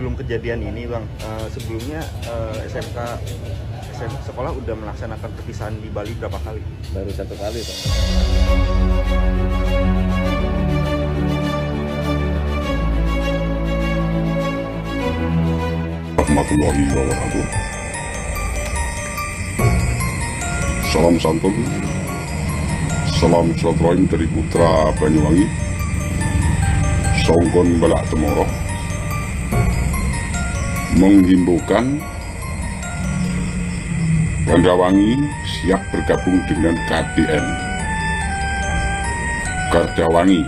sebelum kejadian ini Bang, sebelumnya SMK sekolah udah melaksanakan perpisahan di Bali berapa kali? Baru 1 kali Pak. Warahmatullahi wabarakatuh. Salam santun, salam silaturahim dari putra Banyuwangi, Songkon Balak Temoro, menghimbaukan Gandawangi siap bergabung dengan KDN. Gardawangi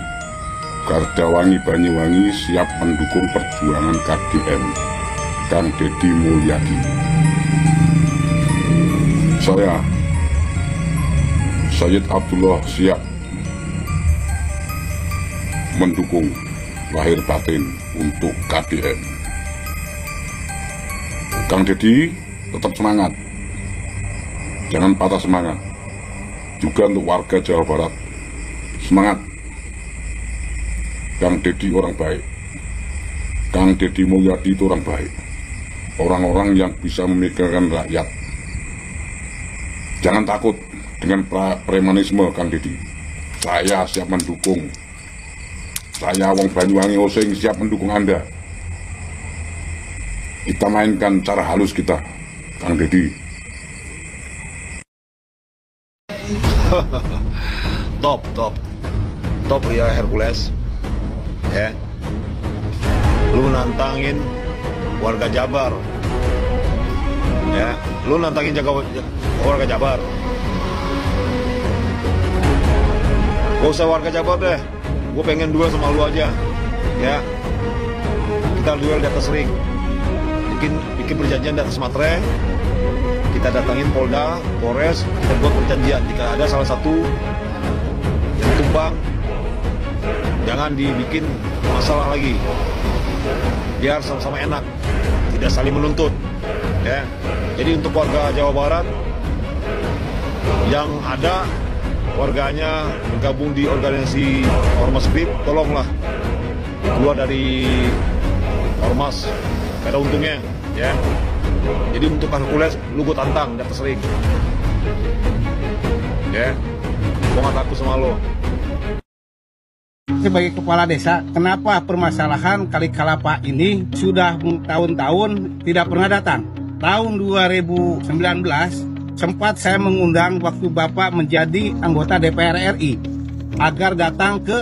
Banyuwangi siap mendukung perjuangan KDN. Kang Deddy Mulyadi. Saya Sayyid Abdullah siap mendukung lahir batin untuk KDN. Kang Deddy tetap semangat, jangan patah semangat. Juga untuk warga Jawa Barat, semangat. Kang Deddy orang baik, Kang Deddy Mulyadi itu orang baik, orang-orang yang bisa memikirkan rakyat. Jangan takut dengan premanisme Kang Deddy. Saya siap mendukung. Saya wong Banyuwangi Osing siap mendukung Anda. Kita mainkan cara halus kita, Kang Deddy. Top ya Hercules. Ya. Lu nantangin warga Jabar. Ya, lu nantangin warga Jabar. Gak usah warga Jabar deh. Gue pengen duel sama lu aja. Ya. Kita duel di atas ring. Bikin perjanjian di atas materai. Kita datangin Polda, Polres, kita buat perjanjian. Jika ada salah satu yang tumbang, jangan dibikin masalah lagi. Biar sama-sama enak, tidak saling menuntut. Ya. Jadi untuk warga Jawa Barat yang ada warganya bergabung di organisasi Ormas BIP, tolonglah keluar dari Ormas, gak ada untungnya. Ya. Jadi untuk Hercules, lu gue tantang di atas ring. Ya, gue gak takut sama lo. Sebagai kepala desa, kenapa permasalahan Kali Kalapa ini sudah tahun-tahun tidak pernah datang? Tahun 2019 sempat saya mengundang waktu Bapak menjadi anggota DPR RI agar datang ke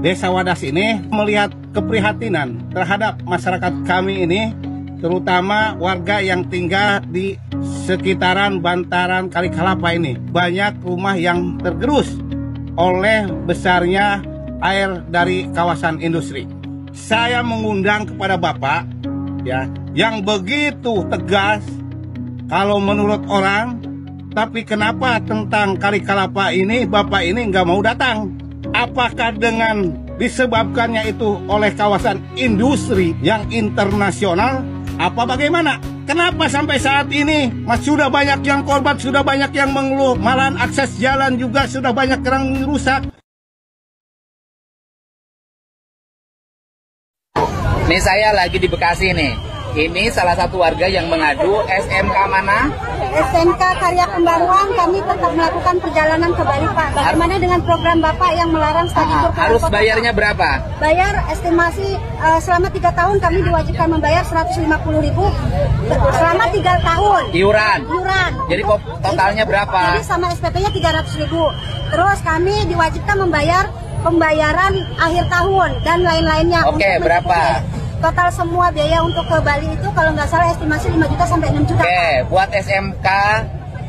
Desa Wadas ini melihat keprihatinan terhadap masyarakat kami ini, terutama warga yang tinggal di sekitaran bantaran Kali Kalapa ini. Banyak rumah yang tergerus oleh besarnya air dari kawasan industri. Saya mengundang kepada Bapak ya, yang begitu tegas kalau menurut orang, tapi kenapa tentang Kali Kalapa ini Bapak ini nggak mau datang? Apakah dengan disebabkannya itu oleh kawasan industri yang internasional? Apa bagaimana? Kenapa sampai saat ini sudah banyak yang korban, sudah banyak yang mengeluh, malahan akses jalan juga sudah banyak yang rusak. Ini saya lagi di Bekasi nih. Ini salah satu warga yang mengadu SMK mana? SMK Karya Pembaruan. Kami tetap melakukan perjalanan ke Bali, Pak. Bagaimana dengan program Bapak yang melarang study tour? Harus bayarnya berapa? Bayar estimasi selama 3 tahun kami diwajibkan membayar 150.000 selama 3 tahun. Iuran. Jadi totalnya berapa? Jadi sama SPP-nya 300.000. Terus kami diwajibkan membayar pembayaran akhir tahun dan lain-lainnya. Oke, berapa? Total semua biaya untuk ke Bali itu kalau nggak salah estimasi 5 juta sampai 6 juta. Oke, buat SMK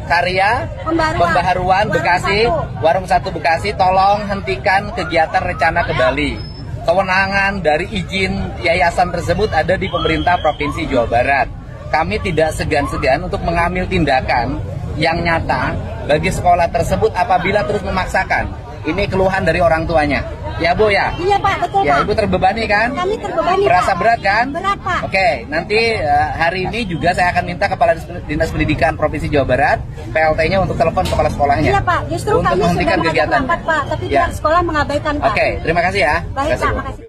Karya Pembaharuan Bekasi, Warung 1 Bekasi, tolong hentikan kegiatan rencana ke Bali. Kewenangan dari izin yayasan tersebut ada di pemerintah Provinsi Jawa Barat. Kami tidak segan-segan untuk mengambil tindakan yang nyata bagi sekolah tersebut apabila terus memaksakan. Ini keluhan dari orang tuanya. Ya Bu ya? Iya Pak, betul ya, Pak. Ibu terbebani kan? Kami terbebani Merasa Pak. berat kan? Berat Pak. Oke, nanti hari ini juga saya akan minta Kepala Dinas Pendidikan Provinsi Jawa Barat PLT-nya untuk telepon kepala sekolahnya. Iya Pak, justru untuk kami menghentikan sudah kegiatan Pak, tapi ya. pihak sekolah mengabaikan Pak. Oke, terima kasih ya. Baik Pak, makasih.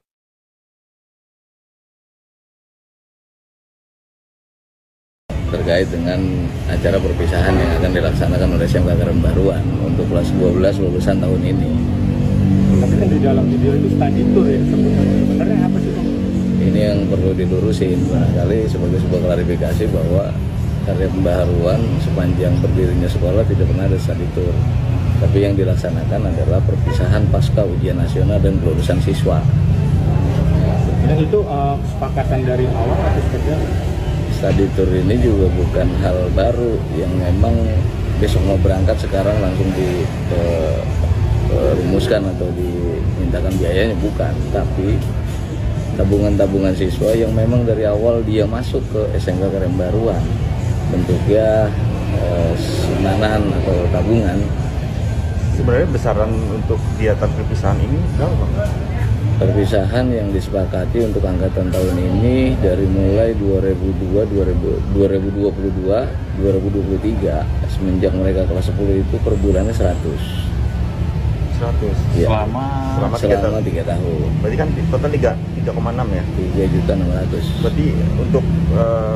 terkait dengan acara perpisahan yang akan dilaksanakan oleh SMK Karembaruan untuk kelas 12 lulusan tahun ini. Tapi kan di dalam video itu study tour ya, sebenarnya apa sih Bang? Ini yang perlu dilurusin barangkali sebagai sebuah klarifikasi bahwa karya pembaharuan sepanjang berdirinya sekolah tidak pernah ada study tour. Tapi yang dilaksanakan adalah perpisahan pasca ujian nasional dan kelulusan siswa. Dan itu kesepakatan dari awal atau seperti apa? Study tour ini juga bukan hal baru yang memang besok mau berangkat sekarang langsung dirumuskan atau dimintakan biayanya, bukan. Tapi tabungan-tabungan siswa yang memang dari awal dia masuk ke SMK Karembaruan bentuknya simpanan atau tabungan. Sebenarnya besaran untuk kegiatan perpisahan ini berapa, Bang? Perpisahan yang disepakati untuk angkatan tahun ini dari mulai 2022, 2023 semenjak mereka kelas 10 itu per bulannya 100. 100? Ya. Selama 3 tahun. Berarti kan total 3,6 ya? 3.600.000. Berarti untuk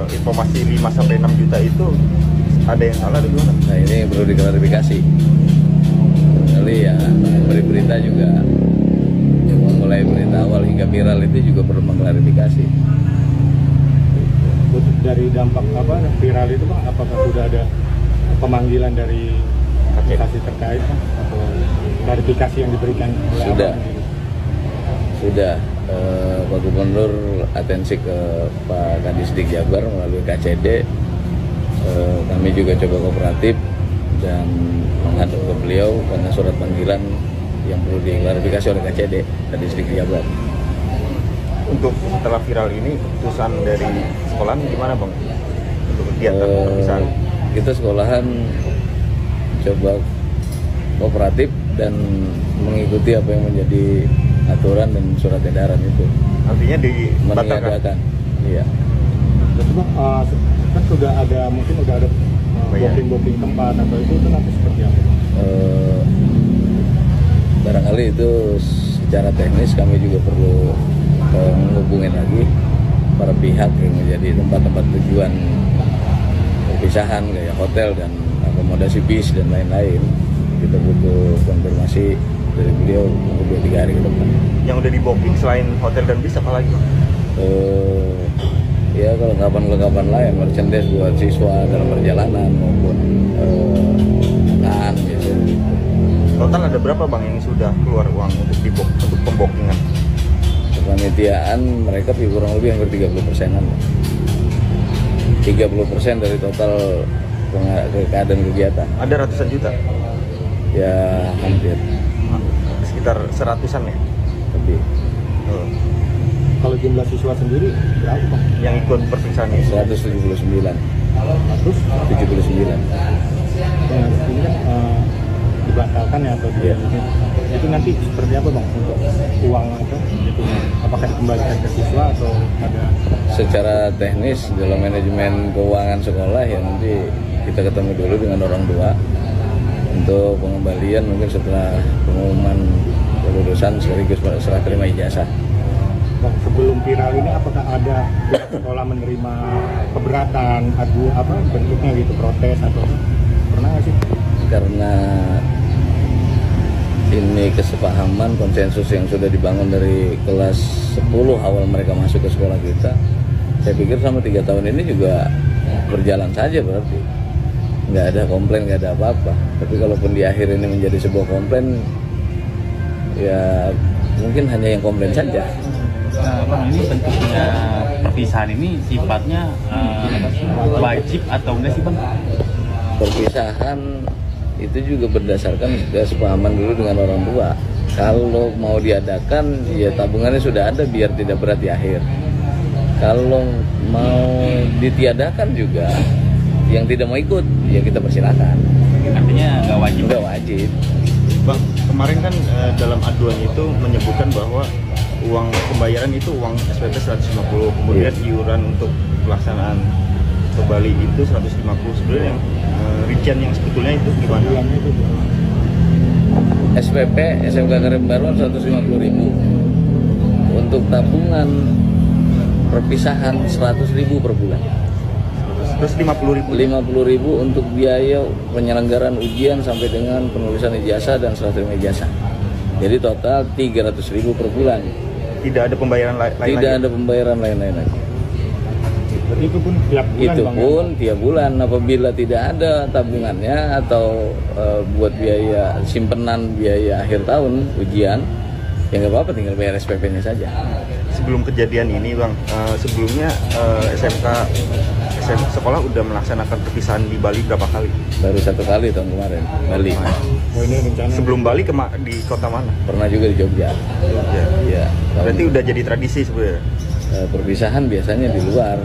informasi 5-6 juta itu ada yang salah atau gimana? Nah ini perlu diklarifikasi. Kali ya beri berita juga yang mulai berita awal hingga viral itu juga perlu mengklarifikasi. Dari dampak apa viral itu Bang, apakah sudah ada pemanggilan dari aplikasi terkait Bang, atau klarifikasi yang diberikan oleh Sudah. Abang gitu? Sudah, Pak Gubernur atensi ke Pak Kadisdik Jabar melalui KCD. Kami juga coba kooperatif dan menghadap ke beliau karena surat panggilan yang perlu diklarifikasi oleh KCD Kadisdik Jabar. Untuk setelah viral ini keputusan dari sekolahan gimana, Bang? Untuk kegiatan perpisahan? Kita sekolahan coba kooperatif dan mengikuti apa yang menjadi aturan dan surat edaran itu. Artinya dibatalkan? Meniadakan. Iya. Berarti Bang, kan sudah ada mungkin udah ada booking tempat atau itu nanti seperti apa Bang? Barangkali itu secara teknis kami juga perlu menghubungin lagi para pihak yang menjadi tempat-tempat tujuan perpisahan kayak hotel dan akomodasi bis dan lain-lain. Kita butuh konfirmasi dari beliau untuk 2-3 hari ke depan. Yang udah di booking selain hotel dan bis apa lagi, Bang? Ya kelengkapan lain, merchandise buat siswa dalam perjalanan maupun makan gitu. Total ada berapa, Bang, yang sudah keluar uang untuk pembookingan? Kepanitiaan mereka kurang lebih hampir 30%-an. 30% dari total keadaan kegiatan. Ada ratusan juta? Ya hampir. Sekitar 100-an ya? Lebih. Kalau jumlah siswa sendiri berapa Bang? Yang ikut perpisahan ini? 179. 179. Nah, ini kan dibatalkan ya atau itu nanti seperti apa Bang untuk uang itu? Apakah dikembalikan ke siswa atau ada? Secara teknis dalam manajemen keuangan sekolah ya nanti kita ketemu dulu dengan orang tua untuk pengembalian mungkin setelah pengumuman kelulusan sekaligus serah terima ijazah. Bang, sebelum viral ini apakah ada sekolah menerima keberatan, bentuknya gitu, protes atau pernah nggak sih? Karena ini kesepahaman konsensus yang sudah dibangun dari kelas 10 awal mereka masuk ke sekolah kita, saya pikir sama 3 tahun ini juga berjalan saja, berarti nggak ada komplain, nggak ada apa-apa. Tapi kalaupun di akhir ini menjadi sebuah komplain, ya mungkin hanya yang komplain saja. Bang, ini bentuknya perpisahan ini sifatnya wajib atau enggak sih Bang? Perpisahan itu juga berdasarkan kesepahaman dulu dengan orang tua. Kalau mau diadakan, ya tabungannya sudah ada biar tidak berat di akhir. Kalau mau ditiadakan juga, yang tidak mau ikut, ya kita persilakan. Artinya nggak wajib? Nggak wajib. Bang, kemarin kan dalam aduan itu menyebutkan bahwa uang pembayaran itu uang SPP 150, kemudian iuran untuk pelaksanaan ke Bali itu 150. Sebenarnya yang rincian yang sebetulnya itu gimana? SPP SMK Karembaruan 150.000. Untuk tabungan perpisahan 100.000 per bulan. Terus 50.000. 50.000 untuk biaya penyelenggaraan ujian sampai dengan penulisan ijazah dan serah terima ijazah. Jadi total 300.000 per bulan. Tidak ada pembayaran lain Tidak lagi? ada pembayaran lain-lain lagi. Berarti itu pun tiap bulan Itu Bang, ya? pun tiap bulan. Apabila tidak ada tabungannya atau buat biaya simpenan biaya akhir tahun ujian, ya nggak apa-apa, tinggal bayar SPP-nya saja. Sebelum kejadian ini Bang, sebelumnya sekolah udah melaksanakan perpisahan di Bali berapa kali? Baru 1 kali tahun kemarin, Bali. Oh, ini rencana. Sebelum Bali di kota mana? Pernah juga di Jogja. Jogja. Ya, Berarti udah jadi tradisi sebenarnya. perpisahan biasanya di luar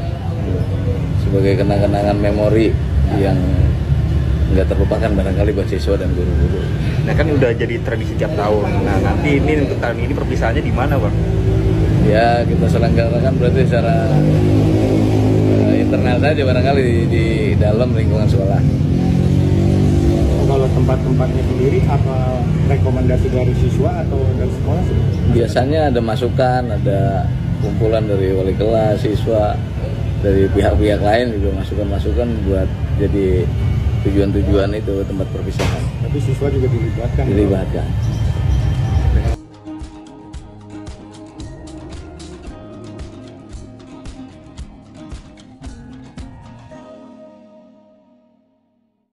sebagai kenang-kenangan memori yang nggak terlupakan barangkali buat siswa dan guru-guru. Nah kan udah jadi tradisi tiap tahun. Nah nanti ini untuk tahun ini perpisahannya di mana Bang? Ya kita selenggarakan berarti secara internal saja barangkali di dalam lingkungan sekolah. Kalau tempat-tempatnya sendiri apa rekomendasi dari siswa atau dari sekolah sih? Biasanya ada masukan, ada kumpulan dari wali kelas, siswa, dari pihak-pihak lain juga masukan-masukan buat jadi tujuan-tujuan itu tempat perpisahan. Tapi siswa juga dilibatkan. Dilibatkan.